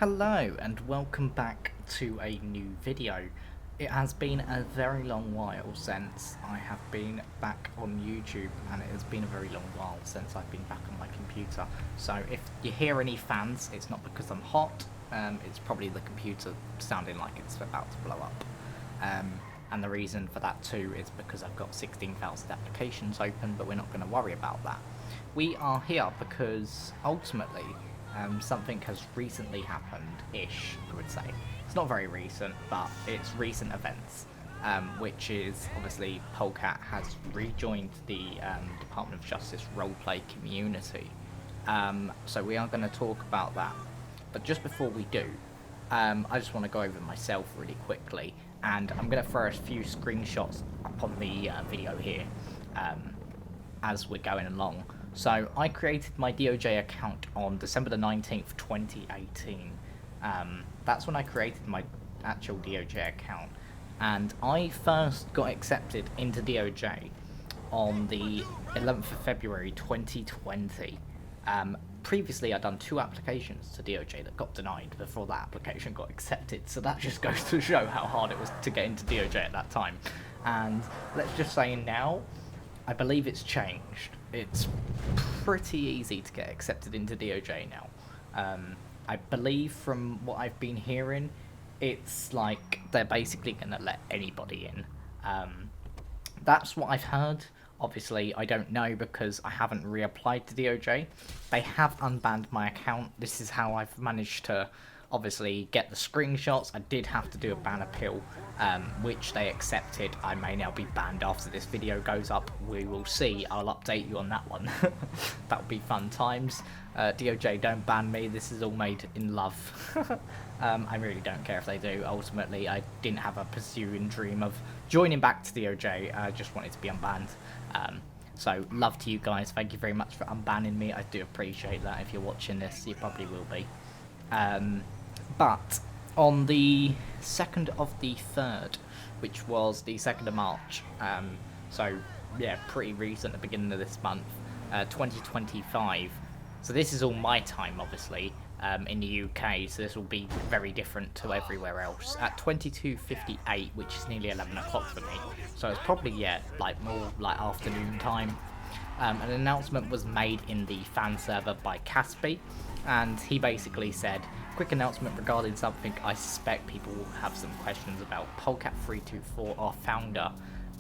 Hello and welcome back to a new video. It has been a very long while since I have been back on YouTube, and it has been a very long while since I've been back on my computer. So if you hear any fans, it's not because I'm hot, it's probably the computer sounding like it's about to blow up. And the reason for that too is because I've got 16,000 applications open, but we're not going to worry about that. We are here because ultimately something has recently happened-ish, I would say. It's not very recent, but it's recent events, which is obviously Polecat has rejoined the Department of Justice roleplay community. So we are going to talk about that. But just before we do, I just want to go over myself really quickly, and I'm going to throw a few screenshots up on the video here as we're going along. So I created my DoJ account on December the 19th, 2018. That's when I created my actual DoJ account, and I first got accepted into DoJ on the 11th of February 2020. Previously I'd done 2 applications to DoJ that got denied before that application got accepted, so that just goes to show how hard it was to get into DoJ at that time. And let's just say now, I believe it's changed. It's pretty easy to get accepted into DoJ now. I believe from what I've been hearing, it's like they're basically going to let anybody in. That's what I've heard. Obviously, I don't know because I haven't reapplied to DoJ. They have unbanned my account. This is how I've managed to obviously get the screenshots. I did have to do a ban appeal, which they accepted. I may now be banned after this video goes up. We will see. I'll update you on that one. That would be fun times. DoJ, don't ban me. This is all made in love. I really don't care if they do. Ultimately, I didn't have a pursuing dream of joining back to DoJ. I just wanted to be unbanned. So love to you guys. Thank you very much for unbanning me. I do appreciate that. If you're watching this, you probably will be. But on the 2nd of the 3rd, which was the 2nd of March, so yeah, pretty recent, the beginning of this month, 2025. So this is all my time, obviously, in the UK, so this will be very different to everywhere else. At 22:58, which is nearly 11 o'clock for me, so it's probably, yeah, like more like afternoon time. An announcement was made in the fan server by Caspi, and he basically said, quick announcement regarding something I suspect people will have some questions about. Polecat324, our founder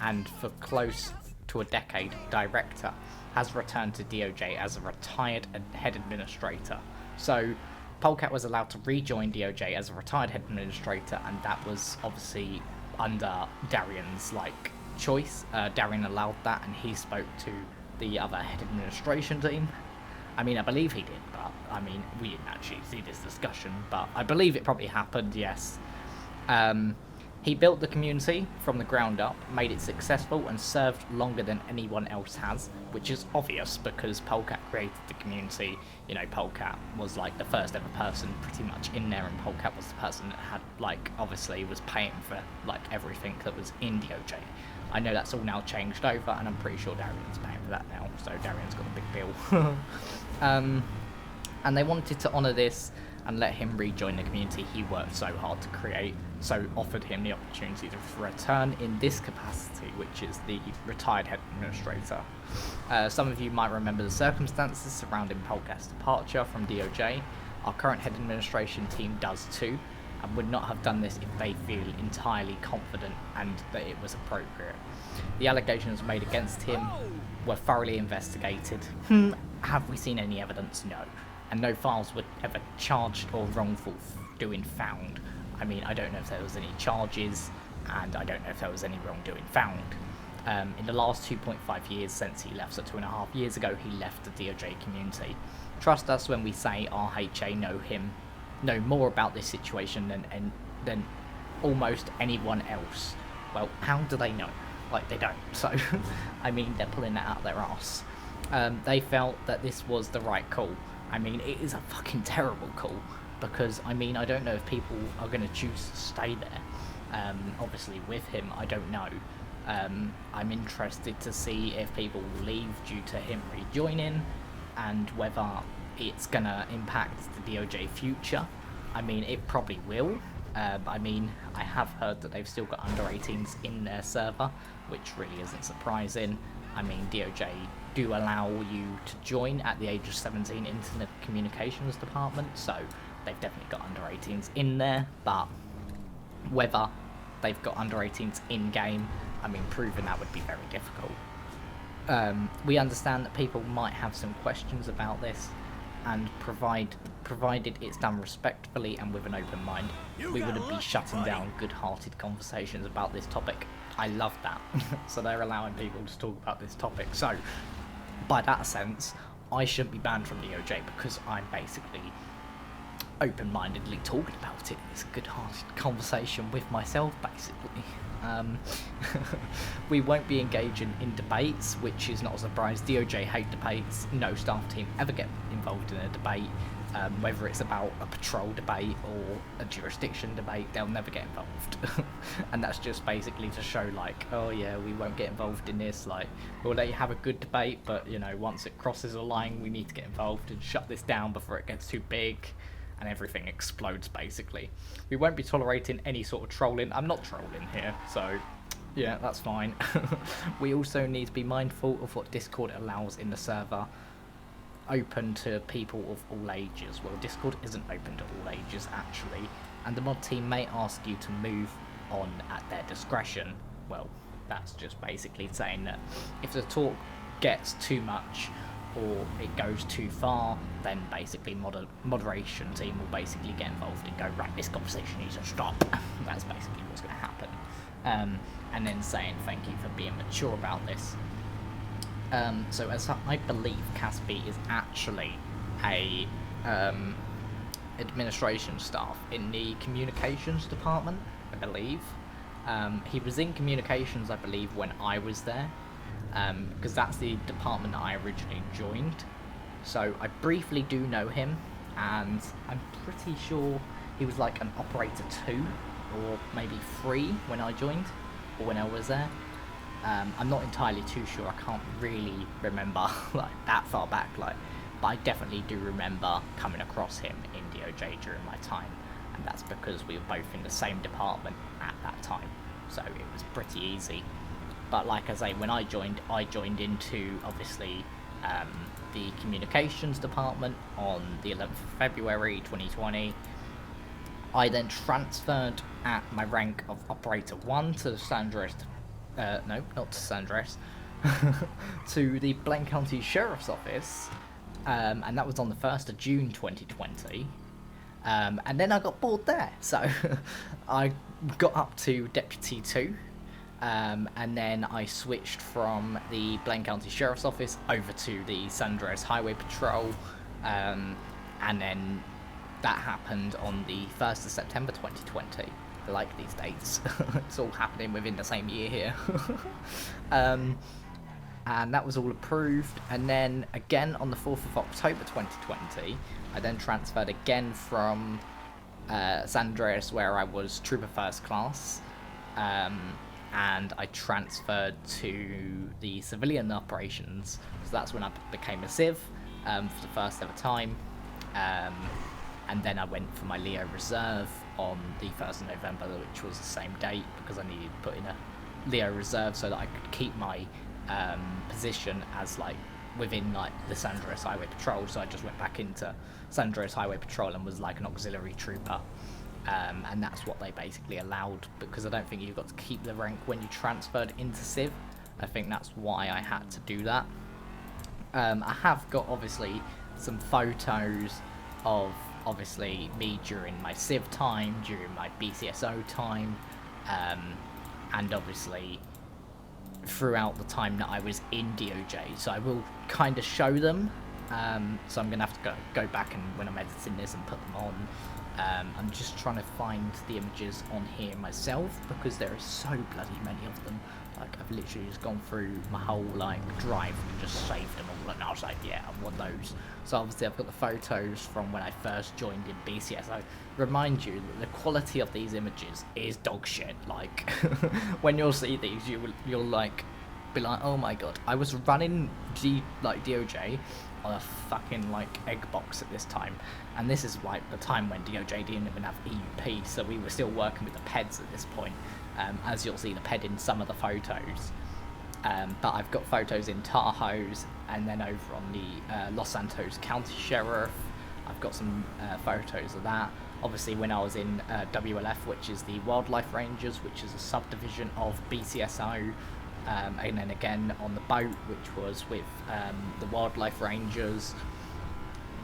and for close to a decade director, has returned to DoJ as a retired head administrator. So Polecat was allowed to rejoin DoJ as a retired head administrator, and that was obviously under Darian's choice. Darian allowed that, and he spoke to the other head administration team. I mean, I believe he did, but I mean, we didn't actually see this discussion, but I believe it probably happened, yes. He built the community from the ground up, made it successful, and served longer than anyone else has, which is obvious because Polecat created the community. You know, Polecat was like the first ever person pretty much in there, and Polecat was the person that had, obviously was paying for, everything that was in DoJ. I know that's all now changed over, and I'm pretty sure Darian's paying for that now, so Darian's got a big bill. And they wanted to honour this and let him rejoin the community he worked so hard to create, so offered him the opportunity to return in this capacity, which is the retired head administrator. Some of you might remember the circumstances surrounding Polecat's departure from DoJ. Our current head administration team does too, and would not have done this if they feel entirely confident and that it was appropriate. The allegations made against him were thoroughly investigated. Have we seen any evidence? No. And no files were ever charged or wrongful doing found. I mean, I don't know if there was any charges, and I don't know if there was any wrongdoing found. In the last 2.5 years since he left, so 2.5 years ago, he left the DoJ community. Trust us when we say RHA know more about this situation than almost anyone else. Well, how do they know? They don't. So, I mean, they're pulling that out their arse. They felt that this was the right call. I mean, it is a fucking terrible call, because, I mean, I don't know if people are going to choose to stay there. Obviously, with him, I don't know. I'm interested to see if people will leave due to him rejoining, and whether it's going to impact the DoJ future. I mean, it probably will. I mean, I have heard that they've still got under 18s in their server, which really isn't surprising. I mean, DoJ do allow you to join at the age of 17 into the communications department, so they've definitely got under 18s in there, but whether they've got under 18s in-game, I mean, proving that would be very difficult. We understand that people might have some questions about this, and provided it's done respectfully and with an open mind, we wouldn't be shutting down good-hearted conversations about this topic. I love that. So they're allowing people to talk about this topic. So, by that sense, I shouldn't be banned from DoJ because I'm basically open-mindedly talking about it. It's a good-hearted conversation with myself, basically. We won't be engaging in debates, which is not a surprise. DoJ hate debates. No staff team ever get involved in a debate, whether it's about a patrol debate or a jurisdiction debate. They'll never get involved. And that's just basically to show, like, oh yeah, we won't get involved in this, like, we'll let you have a good debate, but, you know, once it crosses a line, we need to get involved and shut this down before it gets too big and everything explodes, basically. We won't be tolerating any sort of trolling. I'm not trolling here, so yeah, that's fine. We also need to be mindful of what Discord allows in the server, open to people of all ages. Well, Discord isn't open to all ages, actually, and the mod team may ask you to move on at their discretion. Well, that's just basically saying that if the talk gets too much or it goes too far, then basically moderation team will basically get involved and go, right, this conversation needs to stop. That's basically what's going to happen. And then saying thank you for being mature about this. So as I believe Caspi is actually a administration staff in the communications department, I believe. He was in communications, I believe, when I was there. Because that's the department that I originally joined. So I briefly do know him, and I'm pretty sure he was like an operator 2 or maybe 3 when I joined, or when I was there. I'm not entirely too sure, I can't really remember like that far back, like, but I definitely do remember coming across him in DoJ during my time, and that's because we were both in the same department at that time, so it was pretty easy. But like I say, when I joined into, obviously, the communications department on the 11th of February 2020. I then transferred at my rank of Operator 1 to San Andreas, no, not to San Andreas, to the Blaine County Sheriff's Office, and that was on the 1st of June 2020. And then I got bored there, so I got up to Deputy 2. And then I switched from the Blaine County Sheriff's Office over to the San Andreas Highway Patrol, and then that happened on the 1st of September 2020. I like these dates. It's all happening within the same year here. And that was all approved, and then again on the 4th of October 2020, I then transferred again from San Andreas, where I was Trooper First Class, and I transferred to the civilian operations, so that's when I became a civ for the first ever time, and then I went for my Leo Reserve on the 1st of November, which was the same date, because I needed to put in a Leo Reserve so that I could keep my position as like within like the San Andreas Highway Patrol, so I just went back into San Andreas Highway Patrol and was like an auxiliary trooper. And that's what they basically allowed, because I don't think you've got to keep the rank when you transferred into Civ. I think that's why I had to do that. I have got obviously some photos of obviously me during my Civ time, during my BCSO time, and obviously throughout the time that I was in DoJ, so I will kind of show them. So I'm gonna have to go back and when I'm editing this and put them on. I'm just trying to find the images on here myself, because there are so bloody many of them. Like, I've literally just gone through my whole like drive and just saved them all, and I was like, yeah, I want those. So obviously I've got the photos from when I first joined in BCS. I remind you that the quality of these images is dog shit. Like, when you'll see these, you'll like be like, oh my god. I was running DoJ on a fucking like egg box at this time, and this is like the time when DoJ didn't even have EUP, so we were still working with the PEDs at this point, as you'll see the PED in some of the photos. But I've got photos in Tahoe's, and then over on the Los Santos County Sheriff, I've got some photos of that. Obviously when I was in WLF, which is the Wildlife Rangers, which is a subdivision of BCSO, and then again on the boat, which was with the Wildlife Rangers,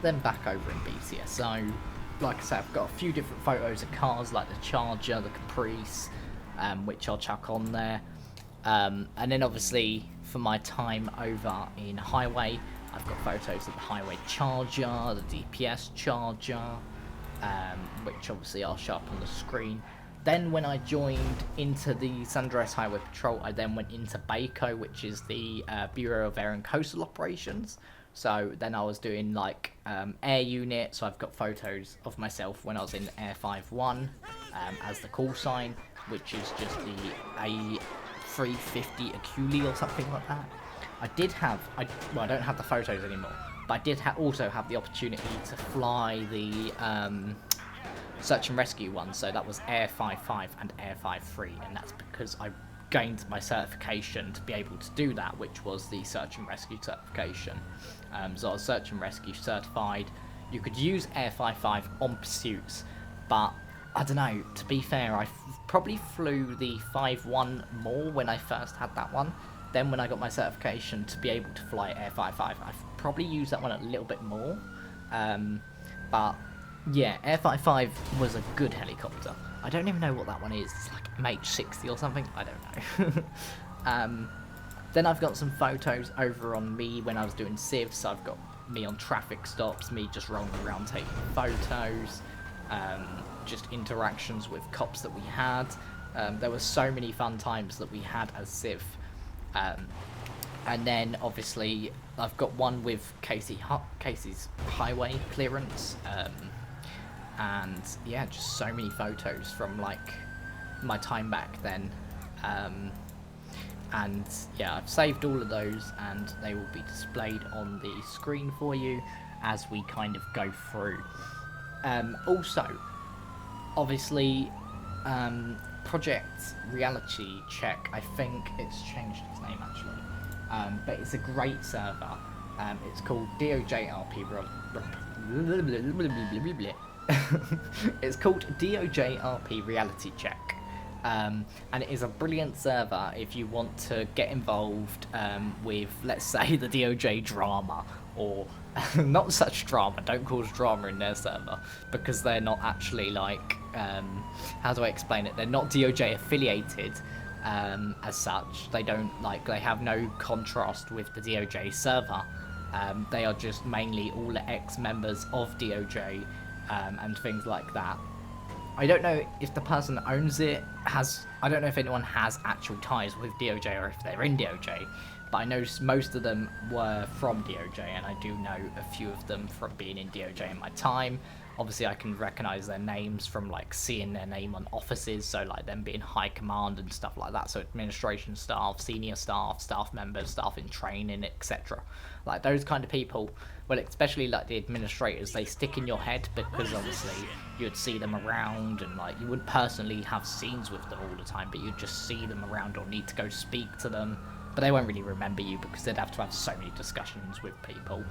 then back over in BCSO. Like I said, I've got a few different photos of cars like the Charger, the Caprice, which I'll chuck on there. And then obviously for my time over in Highway, I've got photos of the Highway Charger, the DPS Charger, which obviously I'll show up on the screen. Then when I joined into the San Andreas Highway Patrol, I then went into BACO, which is the Bureau of Air and Coastal Operations. So then I was doing like air unit, so I've got photos of myself when I was in Air 51 as the call sign, which is just the A350 Aculi or something like that. I don't have the photos anymore, but I did also have the opportunity to fly the search and rescue one, so that was Air 55 and Air 53, and that's because I gained my certification to be able to do that, which was the search and rescue certification. So I was search and rescue certified. You could use Air 55 on pursuits, but I don't know, to be fair, I probably flew the 5-1 more when I first had that one. Then when I got my certification to be able to fly Air 55, I've probably used that one a little bit more. But yeah, Air 55 was a good helicopter. I don't even know what that one is. It's like MH60 or something. I don't know. Then I've got some photos over on me when I was doing civs. So I've got me on traffic stops, me just rolling around taking photos, just interactions with cops that we had. There were so many fun times that we had as civ. And then obviously I've got one with Casey's highway clearance. And yeah, just so many photos from like my time back then. And yeah, I've saved all of those, and they will be displayed on the screen for you as we kind of go through. Also, obviously, Project Reality Check, I think it's changed its name actually, but it's a great server. It's called DoJRP. It's called DoJRP Reality Check. And it is a brilliant server if you want to get involved with, let's say, the DOJ drama, or not such drama. Don't cause drama in their server, because they're not actually like, how do I explain it? They're not DOJ affiliated as such. They have no contrast with the DOJ server. They are just mainly all the ex-members of DOJ and things like that. I don't know if the person that owns it I don't know if anyone has actual ties with DOJ or if they're in DOJ, but I know most of them were from DOJ, and I do know a few of them from being in DOJ in my time. Obviously I can recognise their names from like seeing their name on offices, so like them being high command and stuff like that, so administration staff, senior staff, staff members, staff in training, etc. Like those kind of people, well, especially like the administrators, they stick in your head because obviously you'd see them around, and like you wouldn't personally have scenes with them all the time, but you'd just see them around or need to go speak to them, but they won't really remember you because they'd have to have so many discussions with people.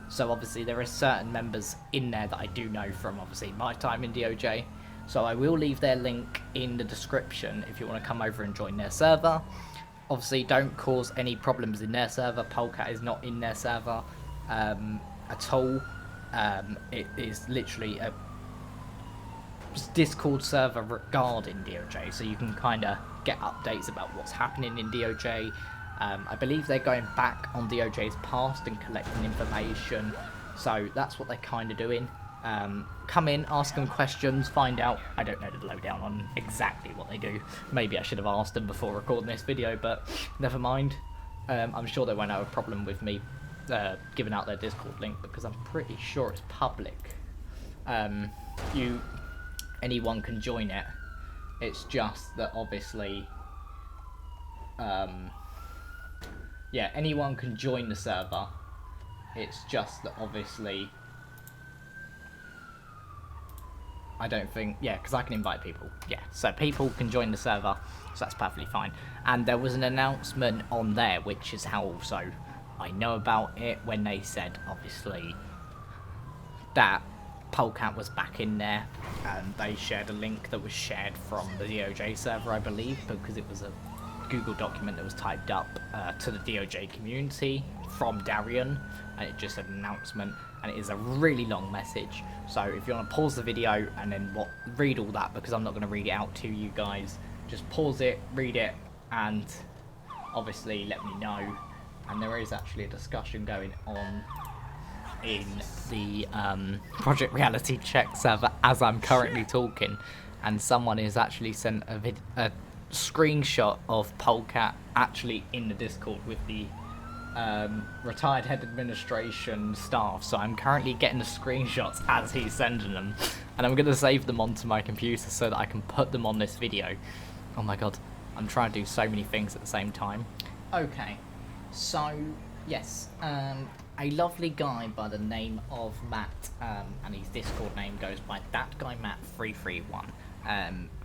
So obviously there are certain members in there that I do know from obviously my time in DOJ, so I will leave their link in the description if you want to come over and join their server. Obviously don't cause any problems in their server. Polecat is not in their server at all. It is literally a Discord server regarding DOJ, so you can kind of get updates about what's happening in DOJ. I believe they're going back on DOJ's past and collecting information, so that's what they're kind of doing. Come in, ask them questions, find out. I don't know the lowdown on exactly what they do. Maybe I should have asked them before recording this video, but never mind. I'm sure they won't have a problem with me giving out their Discord link, because I'm pretty sure it's public. Anyone can join it. It's just that obviously yeah, anyone can join the server. It's just that obviously I don't think, yeah, because I can invite people. Yeah, so people can join the server, so that's perfectly fine. And there was an announcement on there, which is how also I know about it, when they said, obviously, that Polecat was back in there, and they shared a link that was shared from the DoJ server, I believe, because it was a Google document that was typed up to the DoJ community from Darian, and it just said announcement, and it is a really long message. So if you want to pause the video and then read all that, because I'm not going to read it out to you guys, just pause it, read it, and obviously let me know. And there is actually a discussion going on in the Project Reality Check server as I'm currently talking, and someone has actually sent a screenshot of Polecat actually in the Discord with the retired head administration staff. So I'm currently getting the screenshots as he's sending them, and I'm going to save them onto my computer so that I can put them on this video. Oh my god, I'm trying to do so many things at the same time. Okay, so yes, a lovely guy by the name of Matt, and his Discord name goes by ThatGuyMatt331.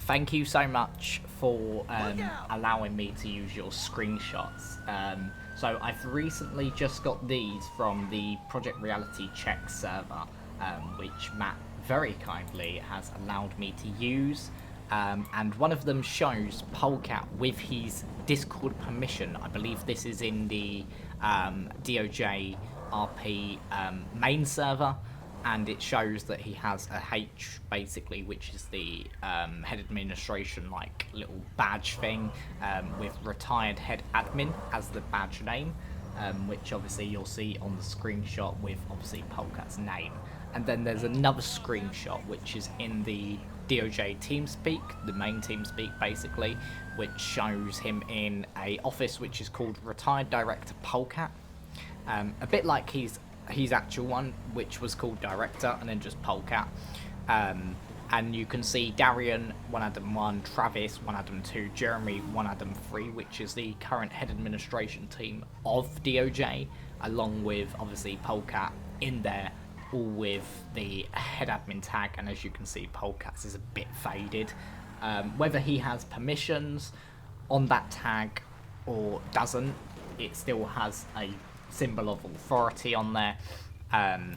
Thank you so much for allowing me to use your screenshots. So I've recently just got these from the Project Reality Check server, which Matt very kindly has allowed me to use. And one of them shows Polecat with his Discord permission. I believe this is in the DoJRP main server, and it shows that he has a H, basically, which is the head administration, like, little badge thing, with retired head admin as the badge name, which obviously you'll see on the screenshot with obviously Polecat's name. And then there's another screenshot which is in the DoJ TeamSpeak, the main TeamSpeak basically, which shows him in a office which is called Retired Director Polecat, a bit like his actual one, which was called Director and then just Polecat. And you can see Darian 1 Adam 1, Travis 1 Adam 2, Jeremy 1 Adam 3, which is the current head administration team of DoJ, along with obviously Polecat in there, all with the head admin tag. And as you can see, Polecat's is a bit faded. Whether he has permissions on that tag or doesn't, it still has a symbol of authority on there. And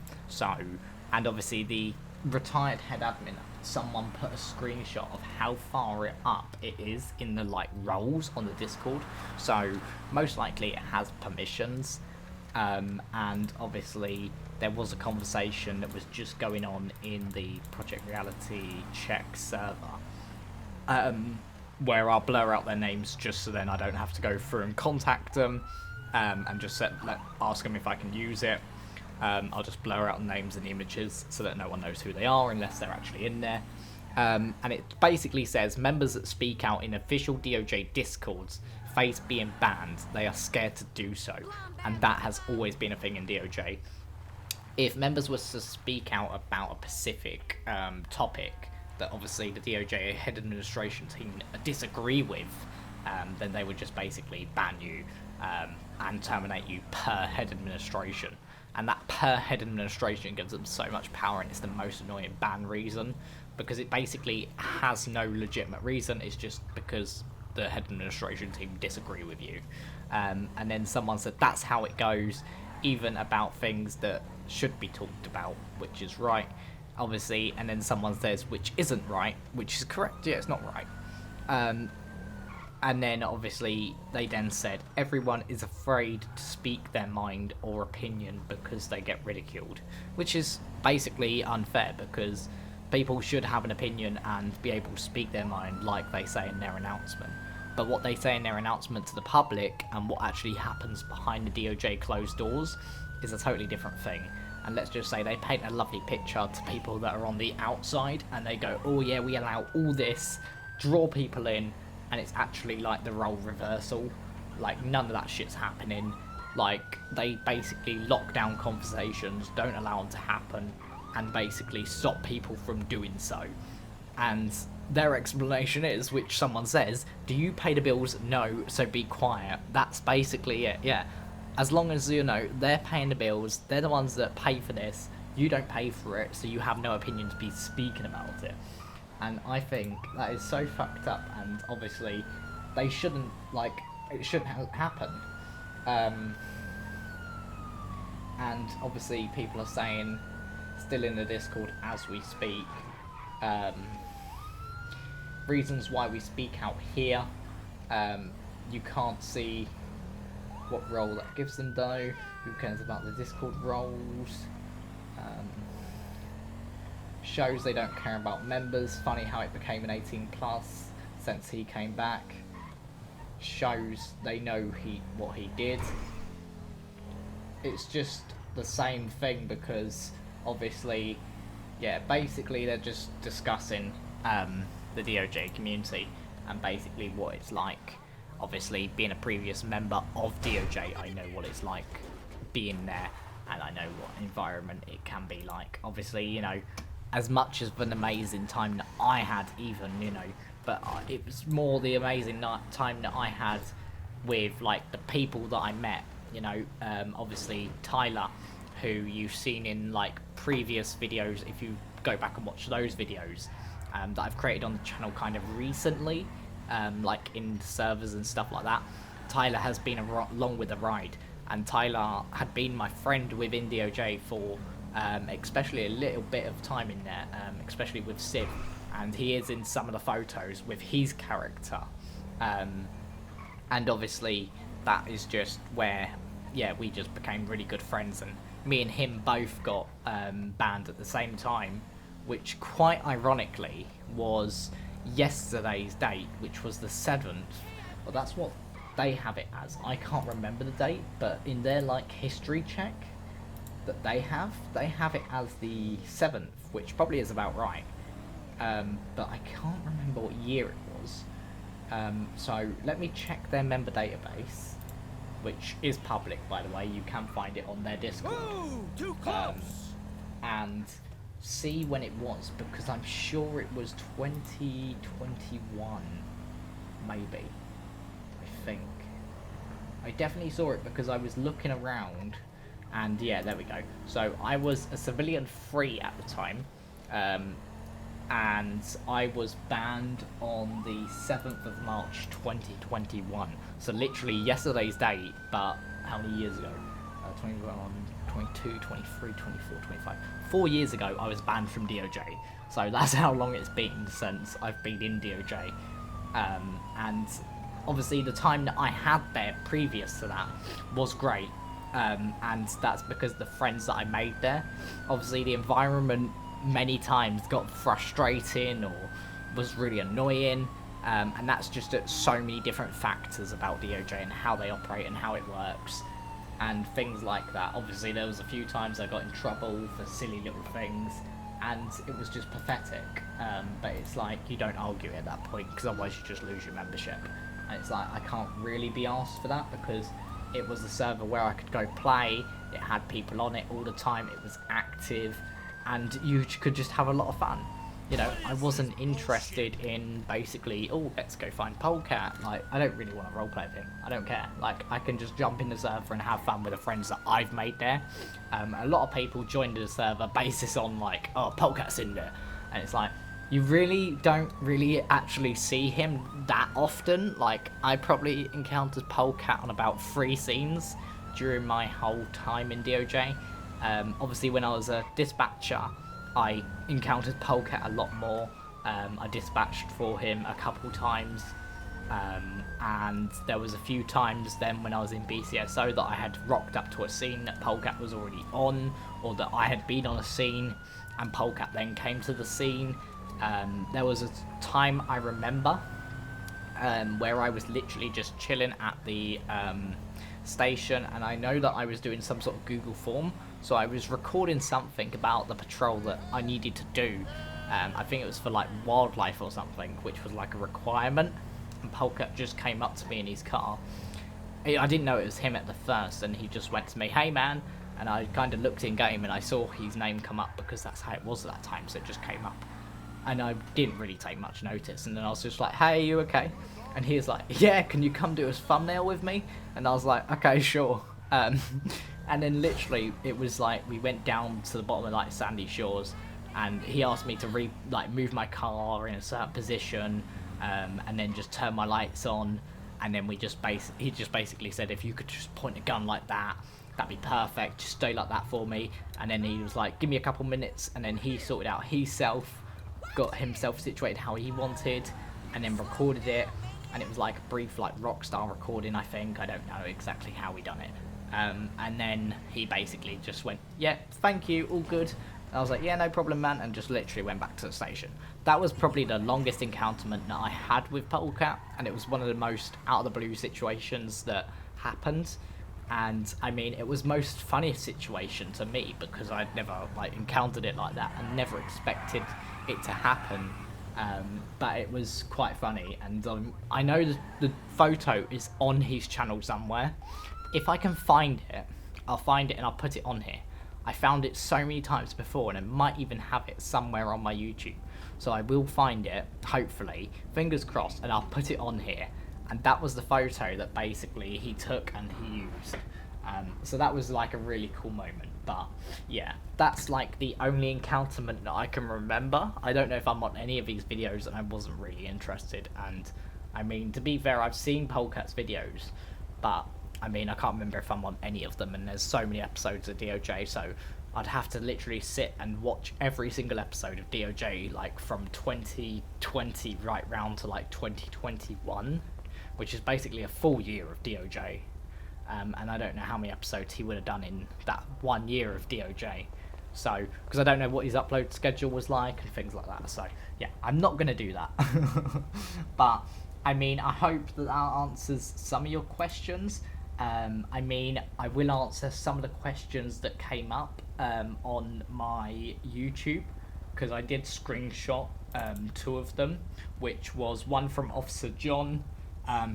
obviously the retired head admin, someone put a screenshot of how far up it is in the roles on the Discord, so most likely it has permissions. And obviously there was a conversation that was just going on in the Project Reality Check server, where I'll blur out their names just so then I don't have to go through and contact them, and just ask them if I can use it. I'll just blur out the names and the images so that no one knows who they are unless they're actually in there. And it basically says, members that speak out in official DoJ Discords face being banned. They are scared to do so. And that has always been a thing in DoJ. If members were to speak out about a specific topic that obviously the DoJ head administration team disagree with, then they would just basically ban you and terminate you per head administration. And that per head administration gives them so much power, and it's the most annoying ban reason, because it basically has no legitimate reason. It's just because the head administration team disagree with you. And then someone said that's how it goes, even about things that should be talked about, which is right, obviously. And then someone says which isn't right, which is correct. Yeah, it's not right. And then obviously they then said everyone is afraid to speak their mind or opinion because they get ridiculed, which is basically unfair, because people should have an opinion and be able to speak their mind like they say in their announcement. But what they say in their announcement to the public and what actually happens behind the DoJ closed doors is a totally different thing. And let's just say they paint a lovely picture to people that are on the outside, and they go, oh yeah, we allow all this, draw people in, and it's actually like the role reversal. Like, none of that shit's happening. Like, they basically lock down conversations, don't allow them to happen, and basically stop people from doing so. And their explanation is, which someone says, do you pay the bills? No, so be quiet. That's basically it, yeah. as long as, you know, they're paying the bills, they're the ones that pay for this, you don't pay for it, so you have no opinion to be speaking about it. And I think that is so fucked up, and obviously they shouldn't, like, it shouldn't happen. And obviously people are saying, still in the Discord as we speak, reasons why we speak out here. You can't see what role that gives them though. Who cares about the Discord roles? Shows they don't care about members. Funny how it became an 18 plus since he came back. Shows they know what he did. It's just the same thing because obviously, yeah, basically they're just discussing the DoJ community and basically what it's like. Obviously, being a previous member of DoJ, I know what it's like being there, and I know what environment it can be like. Obviously, you know, as much as an amazing time that I had, even, you know, but it was more the amazing time that I had with, like, the people that I met, you know. Obviously, Tyler, who you've seen in, like, previous videos, if you go back and watch those videos that I've created on the channel kind of recently, like in servers and stuff like that. Tyler has been along with the ride, and Tyler had been my friend within DoJ for especially a little bit of time in there, especially with Civ, and he is in some of the photos with his character, and obviously that is just where, yeah, we just became really good friends, and me and him both got banned at the same time, which quite ironically was yesterday's date, which was the 7th. Well, that's what they have it as. I can't remember the date, but in their, like, history check that they have it as the 7th, which probably is about right. But I can't remember what year it was. So let me check their member database, which is public, by the way. You can find it on their Discord. Whoa, too close. And see when it was, because I'm sure it was 2021, maybe. I think I definitely saw it because I was looking around, and yeah, there we go. So I was a civilian free at the time, and I was banned on the 7th of March 2021. So literally yesterday's date, but how many years ago? 21, 22, 23, 24, 25. 4 years ago, I was banned from DoJ. So that's how long it's been since I've been in DoJ. And obviously the time that I had there previous to that was great. And that's because the friends that I made there. Obviously the environment many times got frustrating or was really annoying. And that's just so many different factors about DoJ and how they operate and how it works. And things like that. Obviously there was a few times I got in trouble for silly little things, and it was just pathetic. But it's like, you don't argue at that point, because otherwise you just lose your membership. And it's like, I can't really be asked for that, because it was a server where I could go play, it had people on it all the time, it was active, and you could just have a lot of fun. You know, I wasn't interested in basically, oh, let's go find Polecat. Like, I don't really want to roleplay with him. I don't care. Like, I can just jump in the server and have fun with the friends that I've made there. A lot of people joined the server basis on, like, oh, Polecat's in there. And it's like, you really don't really actually see him that often. Like, I probably encountered Polecat on about 3 scenes during my whole time in DoJ. Obviously, when I was a dispatcher, I encountered Polecat a lot more. I dispatched for him a couple times, and there was a few times then when I was in BCSO that I had rocked up to a scene that Polecat was already on, or that I had been on a scene and Polecat then came to the scene. There was a time I remember where I was literally just chilling at the station, and I know that I was doing some sort of Google form, so I was recording something about the patrol that I needed to do. I think it was for like wildlife or something, which was like a requirement, and Polecat just came up to me in his car. I didn't know it was him at the first, and he just went to me, hey man, and I kind of looked in game and I saw his name come up because that's how it was at that time, so it just came up. And I didn't really take much notice, and then I was just like, hey, you okay? And he was like, yeah, can you come do a thumbnail with me? And I was like, okay, sure. Um, and then literally it was like we went down to the bottom of like Sandy Shores, and he asked me to move my car in a certain position, and then just turn my lights on, and then he just basically said, if you could just point a gun like that, that'd be perfect, just stay like that for me. And then he was like, give me a couple minutes, and then he sorted out himself, got himself situated how he wanted, and then recorded it. And it was like a brief like rockstar recording, I think. I don't know exactly how he done it. And then he basically just went, yeah, thank you, all good. And I was like, yeah, no problem, man, and just literally went back to the station. That was probably the longest encounterment that I had with Polecat, and it was one of the most out of the blue situations that happened. And I mean, it was most funniest situation to me because I'd never like encountered it like that and never expected it to happen. But it was quite funny, and I know the photo is on his channel somewhere. If I can find it, I'll find it and I'll put it on here. I found it so many times before, and I might even have it somewhere on my YouTube. So I will find it, hopefully, fingers crossed, and I'll put it on here. And that was the photo that basically he took and he used. So that was like a really cool moment. But yeah, that's like the only encounterment that I can remember. I don't know if I'm on any of these videos, and I wasn't really interested. And I mean, to be fair, I've seen Polecat's videos, but I mean, I can't remember if I'm on any of them, and there's so many episodes of DOJ, so I'd have to literally sit and watch every single episode of DOJ, like from 2020 right round to like 2021, which is basically a full year of DOJ. And I don't know how many episodes he would have done in that 1 year of DOJ. So, because I don't know what his upload schedule was like and things like that. So, yeah, I'm not going to do that. But, I mean, I hope that that answers some of your questions. I mean, I will answer some of the questions that came up on my YouTube, because I did screenshot 2 of them, which was one from Officer John,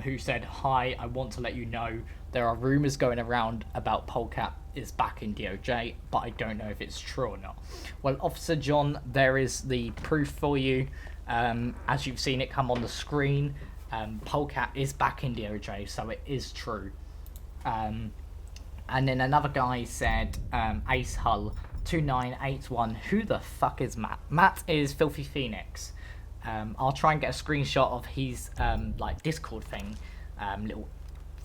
who said, hi, I want to let you know there are rumours going around about Polecat is back in DOJ, but I don't know if it's true or not. Well, Officer John, there is the proof for you. As you've seen it come on the screen, Polecat is back in DOJ, so it is true. And then another guy said, Ace Hull 2981, who the fuck is Matt? Matt is Filthy Phoenix. I'll try and get a screenshot of his like Discord thing, little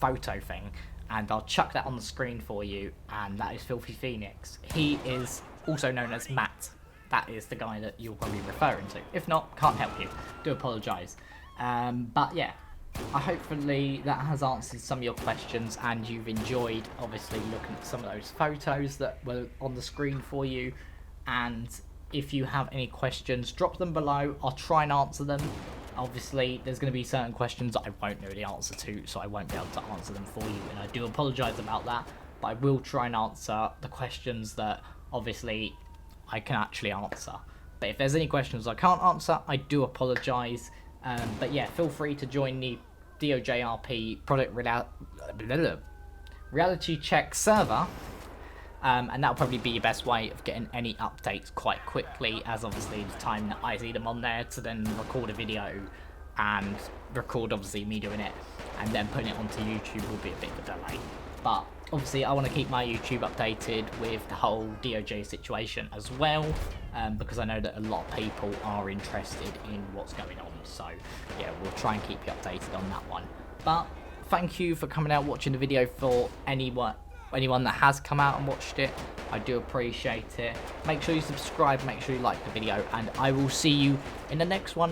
photo thing, and I'll chuck that on the screen for you. And that is Filthy Phoenix. He is also known as Matt. That is the guy that you're probably referring to. If not, can't help you. Do apologise. But yeah, hopefully that has answered some of your questions, and you've enjoyed obviously looking at some of those photos that were on the screen for you. And if you have any questions, drop them below. I'll try and answer them. Obviously, there's going to be certain questions that I won't know the answer to, so I won't be able to answer them for you, and I do apologise about that. But I will try and answer the questions that obviously I can actually answer. But if there's any questions I can't answer, I do apologise. But yeah, feel free to join the DoJRP product reality check server. And that'll probably be your best way of getting any updates quite quickly, as obviously the time that I see them on there to then record a video and record obviously me doing it and then putting it onto YouTube will be a bit of a delay. But obviously I want to keep my YouTube updated with the whole DOJ situation as well, because I know that a lot of people are interested in what's going on. So yeah, we'll try and keep you updated on that one. But thank you for coming out watching the video. For anyone that has come out and watched it, I do appreciate it. Make sure you subscribe, make sure you like the video, and I will see you in the next one.